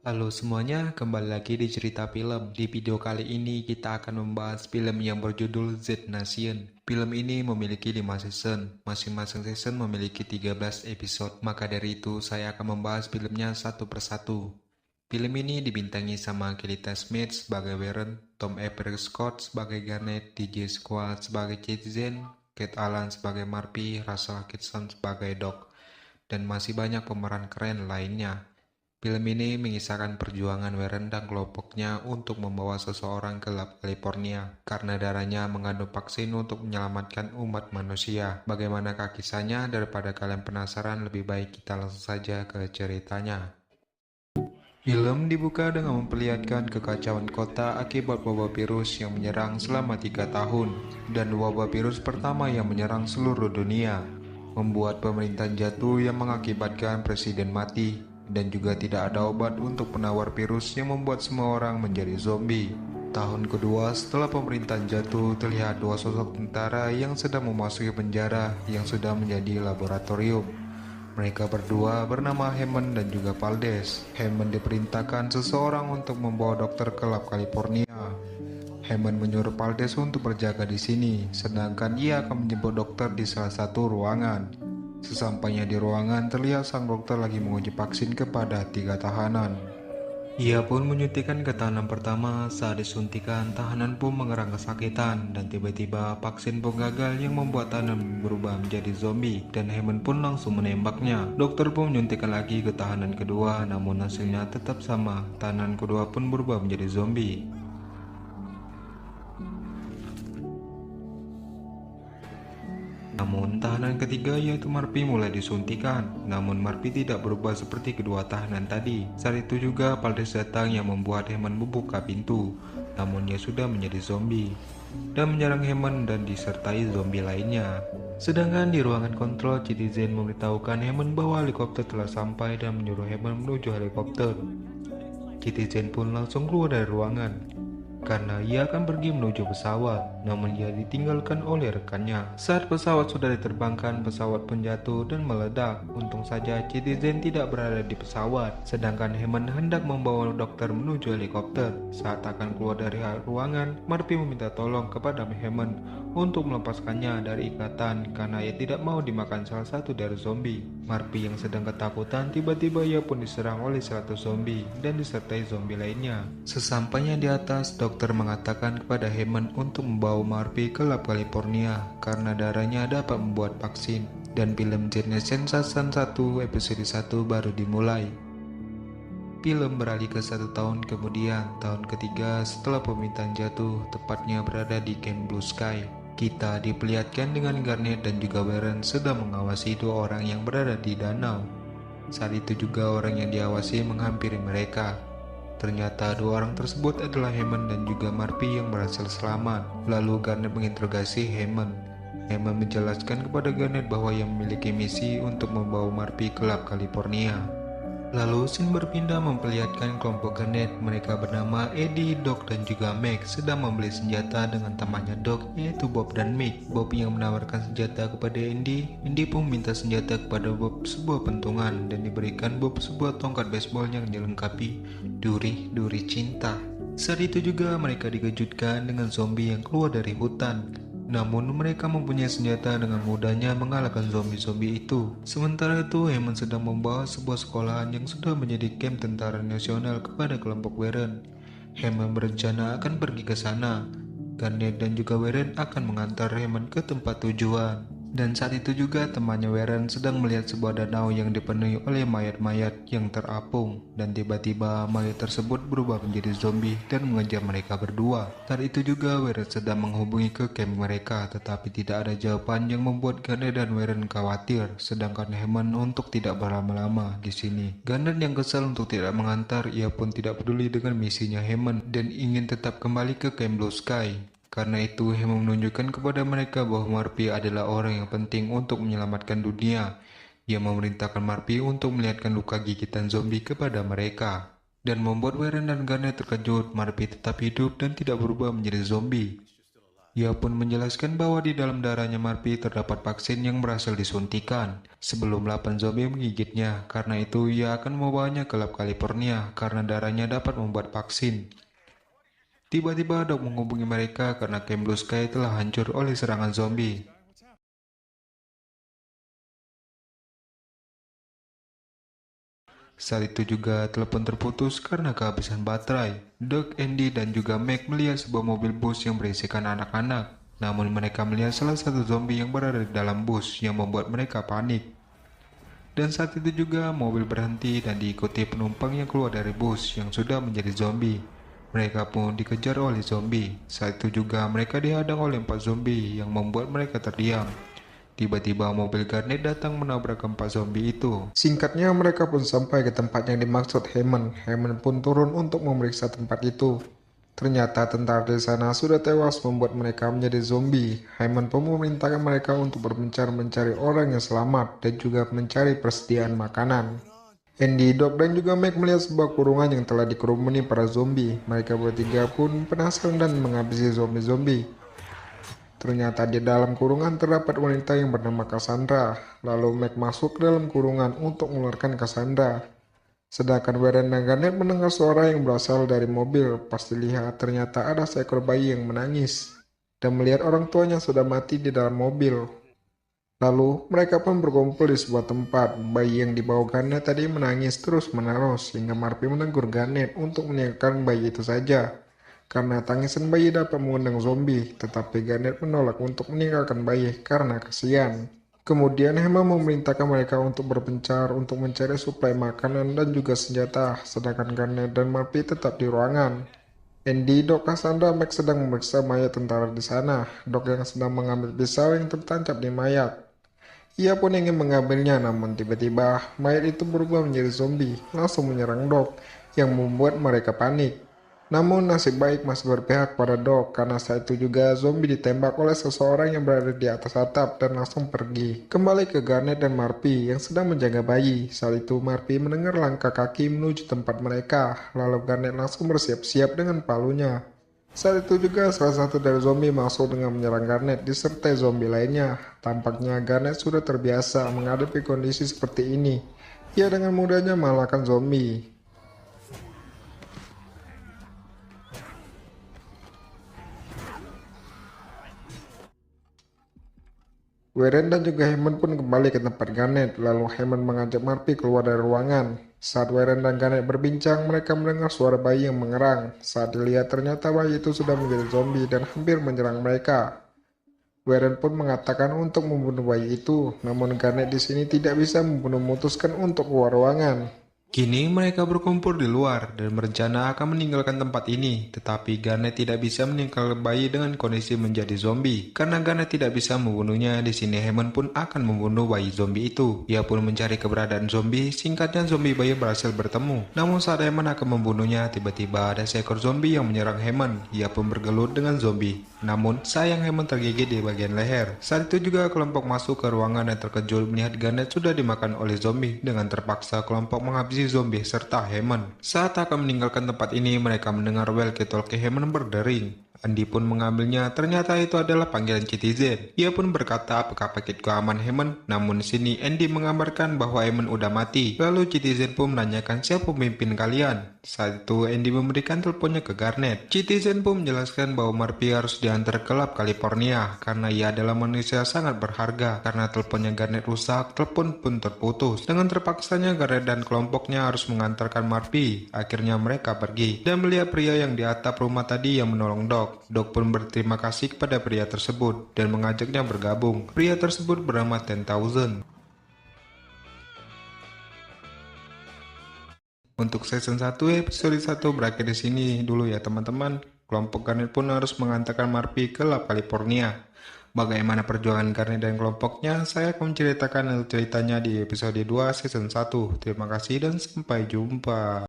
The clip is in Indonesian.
Halo semuanya, kembali lagi di cerita film. Di video kali ini kita akan membahas film yang berjudul Z Nation. Film ini memiliki 5 season. Masing-masing season memiliki 13 episode. Maka dari itu saya akan membahas filmnya satu persatu. Film ini dibintangi sama Kelly Smith sebagai Warren, Tom Everett Scott sebagai Garnet, DJ Squad sebagai Citizen, Kate Allen sebagai Marpy, Russell Kitson sebagai Doc, dan masih banyak pemeran keren lainnya. Film ini mengisahkan perjuangan Warren dan kelompoknya untuk membawa seseorang ke lab California karena darahnya mengandung vaksin untuk menyelamatkan umat manusia. Bagaimanakah kisahnya? Daripada kalian penasaran, lebih baik kita langsung saja ke ceritanya. Film dibuka dengan memperlihatkan kekacauan kota akibat wabah virus yang menyerang selama 3 tahun, dan wabah virus pertama yang menyerang seluruh dunia, membuat pemerintahan jatuh yang mengakibatkan presiden mati, dan juga tidak ada obat untuk penawar virus yang membuat semua orang menjadi zombie. Tahun kedua setelah pemerintahan jatuh, terlihat dua sosok tentara yang sedang memasuki penjara yang sudah menjadi laboratorium. Mereka berdua bernama Hammond dan juga Valdez. Hammond diperintahkan seseorang untuk membawa dokter ke lab California. Hammond menyuruh Valdez untuk berjaga di sini, sedangkan ia akan menjemput dokter di salah satu ruangan. Sesampainya di ruangan, terlihat sang dokter lagi menguji vaksin kepada 3 tahanan. Ia pun menyuntikkan ke tahanan pertama. Saat disuntikan, tahanan pun mengerang kesakitan, dan tiba-tiba vaksin pun gagal yang membuat tahanan berubah menjadi zombie, dan Hammond pun langsung menembaknya. Dokter pun menyuntikkan lagi ke tahanan kedua, namun hasilnya tetap sama. Tahanan kedua pun berubah menjadi zombie. Namun tahanan ketiga yaitu Marpy mulai disuntikan, namun Marpy tidak berubah seperti kedua tahanan tadi. Saat itu juga Valdez datang yang membuat Hammond membuka pintu, namun ia sudah menjadi zombie dan menyerang Hammond dan disertai zombie lainnya. Sedangkan di ruangan kontrol, Citizen memberitahukan Hammond bahwa helikopter telah sampai dan menyuruh Hammond menuju helikopter. Citizen pun langsung keluar dari ruangan karena ia akan pergi menuju pesawat, namun ia ditinggalkan oleh rekannya. Saat pesawat sudah diterbangkan, pesawat pun jatuh dan meledak. Untung saja Citizen tidak berada di pesawat, sedangkan Hammond hendak membawa dokter menuju helikopter. Saat akan keluar dari ruangan, Marpy meminta tolong kepada Hammond untuk melepaskannya dari ikatan karena ia tidak mau dimakan salah satu dari zombie. Marpy yang sedang ketakutan, tiba-tiba ia pun diserang oleh 100 zombie dan disertai zombie lainnya. Sesampainya di atas, dokter mengatakan kepada Hammond untuk membawa Marpy ke lab California karena darahnya dapat membuat vaksin. Dan film Z Nation Season 1 episode 1 baru dimulai. Film beralih ke 1 tahun kemudian, tahun ketiga setelah pemerintahan jatuh, tepatnya berada di Camp Blue Sky. Kita diperlihatkan dengan Garnet dan juga Warren sedang mengawasi 2 orang yang berada di danau. Saat itu juga orang yang diawasi menghampiri mereka. Ternyata 2 orang tersebut adalah Hammond dan juga Marpy yang berhasil selamat. Lalu Garnet menginterogasi Hammond. Hammond menjelaskan kepada Garnet bahwa ia memiliki misi untuk membawa Marpy ke lab California. Lalu scene berpindah memperlihatkan kelompok Garnet. Mereka bernama Eddie, Doc, dan juga Meg sedang membeli senjata dengan temannya Doc, yaitu Bob dan Meg. Bob yang menawarkan senjata kepada Andy. Andy pun meminta senjata kepada Bob sebuah pentungan dan diberikan Bob sebuah tongkat baseball yang dilengkapi duri cinta. Saat itu juga mereka dikejutkan dengan zombie yang keluar dari hutan. Namun mereka mempunyai senjata dengan mudahnya mengalahkan zombie-zombie itu. Sementara itu Hammond sedang membawa sebuah sekolahan yang sudah menjadi kamp tentara nasional kepada kelompok Warren. Hammond berencana akan pergi ke sana. Garnet dan juga Warren akan mengantar Hammond ke tempat tujuan. Dan saat itu juga temannya Warren sedang melihat sebuah danau yang dipenuhi oleh mayat-mayat yang terapung. Dan tiba-tiba mayat tersebut berubah menjadi zombie dan mengejar mereka berdua. Saat itu juga Warren sedang menghubungi ke camp mereka, tetapi tidak ada jawaban yang membuat Garnet dan Warren khawatir. Sedangkan Hammond untuk tidak berlama-lama di sini. Garnet yang kesal untuk tidak mengantar, ia pun tidak peduli dengan misinya Hammond dan ingin tetap kembali ke Camp Blue Sky. Karena itu Hammond menunjukkan kepada mereka bahwa Marpy adalah orang yang penting untuk menyelamatkan dunia. Ia memerintahkan Marpy untuk melihatkan luka gigitan zombie kepada mereka. Dan membuat Warren dan Garnet terkejut, Marpy tetap hidup dan tidak berubah menjadi zombie. Ia pun menjelaskan bahwa di dalam darahnya Marpi terdapat vaksin yang berhasil disuntikan sebelum 8 zombie menggigitnya. Karena itu ia akan membawanya ke lab California karena darahnya dapat membuat vaksin. Tiba-tiba Dok menghubungi mereka karena Camp Blue Sky telah hancur oleh serangan zombie. Saat itu juga telepon terputus karena kehabisan baterai. Doc, Andy, dan juga Meg melihat sebuah mobil bus yang berisikan anak-anak. Namun mereka melihat salah satu zombie yang berada di dalam bus yang membuat mereka panik. Dan saat itu juga mobil berhenti dan diikuti penumpang yang keluar dari bus yang sudah menjadi zombie. Mereka pun dikejar oleh zombie. Saat itu juga mereka dihadang oleh 4 zombie yang membuat mereka terdiam. Tiba-tiba mobil Garnet datang menabrak keempat zombie itu. Singkatnya mereka pun sampai ke tempat yang dimaksud Hammond. Hammond pun turun untuk memeriksa tempat itu. Ternyata tentara di sana sudah tewas membuat mereka menjadi zombie. Hammond pun memerintahkan mereka untuk berpencar mencari orang yang selamat dan juga mencari persediaan makanan. Andy, Doc, dan juga Meg melihat sebuah kurungan yang telah dikerumuni para zombie. Mereka bertiga pun penasaran dan menghabisi zombie-zombie. Ternyata di dalam kurungan terdapat wanita yang bernama Cassandra. Lalu Meg masuk ke dalam kurungan untuk mengeluarkan Cassandra. Sedangkan Warren dan Garnet mendengar suara yang berasal dari mobil. Pas dilihat ternyata ada seekor bayi yang menangis dan melihat orang tuanya sudah mati di dalam mobil. Lalu mereka pun berkumpul di sebuah tempat. Bayi yang dibawa Garnet tadi menangis terus-menerus sehingga Marpi menegur Garnet untuk meninggalkan bayi itu saja. Karena tangisan bayi dapat mengundang zombie, tetapi Garnet menolak untuk meninggalkan bayi karena kasihan. Kemudian Hema memerintahkan mereka untuk berpencar untuk mencari suplai makanan dan juga senjata, sedangkan Garnet dan Marpi tetap di ruangan. Andy, Doc, Cassandra, Max sedang memeriksa mayat tentara di sana. Doc yang sedang mengambil pisau yang tertancap di mayat. Ia pun ingin mengambilnya, namun tiba-tiba mayat itu berubah menjadi zombie, langsung menyerang Doc, yang membuat mereka panik. Namun nasib baik masih berpihak pada Doc karena saat itu juga zombie ditembak oleh seseorang yang berada di atas atap dan langsung pergi. Kembali ke Garnet dan Marpi yang sedang menjaga bayi. Saat itu Marpi mendengar langkah kaki menuju tempat mereka, lalu Garnet langsung bersiap-siap dengan palunya. Saat itu juga salah satu dari zombie masuk dengan menyerang Garnet disertai zombie lainnya. Tampaknya Garnet sudah terbiasa menghadapi kondisi seperti ini. Ia dengan mudahnya mengalahkan zombie. Warren dan juga Hammond pun kembali ke tempat Garnet, lalu Hammond mengajak Marpi keluar dari ruangan. Saat Warren dan Garnet berbincang, mereka mendengar suara bayi yang mengerang. Saat dilihat ternyata bayi itu sudah menjadi zombie dan hampir menyerang mereka. Warren pun mengatakan untuk membunuh bayi itu, namun Garnet di sini tidak bisa memutuskan untuk keluar ruangan. Kini mereka berkumpul di luar dan berencana akan meninggalkan tempat ini, tetapi Garnet tidak bisa meninggalkan bayi dengan kondisi menjadi zombie. Karena Garnet tidak bisa membunuhnya, di sini Hammond pun akan membunuh bayi zombie itu. Ia pun mencari keberadaan zombie, singkatnya zombie bayi berhasil bertemu. Namun saat Hammond akan membunuhnya, tiba-tiba ada seekor zombie yang menyerang Hammond. Ia pun bergelut dengan zombie. Namun sayang Hammond tergigit di bagian leher. Saat itu juga kelompok masuk ke ruangan dan terkejut melihat Garnet sudah dimakan oleh zombie. Dengan terpaksa kelompok menghabisi zombie serta Hammond. Saat akan meninggalkan tempat ini, mereka mendengar walkie-talkie Hammond berdering. Andy pun mengambilnya, ternyata itu adalah panggilan Citizen. Ia pun berkata apakah paket keamanan Hammond, namun di sini Andy mengabarkan bahwa Hammond udah mati. Lalu Citizen pun menanyakan siapa pemimpin kalian. Saat itu Andy memberikan teleponnya ke Garnet. Citizen pun menjelaskan bahwa Marpi harus diantar ke lab California karena ia adalah manusia sangat berharga. Karena teleponnya Garnet rusak, telepon pun terputus. Dengan terpaksanya Garnet dan kelompoknya harus mengantarkan Marpi. Akhirnya mereka pergi dan melihat pria yang di atap rumah tadi yang menolong Doc. Doc pun berterima kasih kepada pria tersebut dan mengajaknya bergabung. Pria tersebut bernama 10,000. Untuk season 1 episode 1 berakhir di sini dulu ya teman-teman. Kelompok Garnet pun harus mengantarkan Marpi ke lab California. Bagaimana perjuangan Garnet dan kelompoknya, saya akan menceritakan ceritanya di episode 2 season 1. Terima kasih dan sampai jumpa.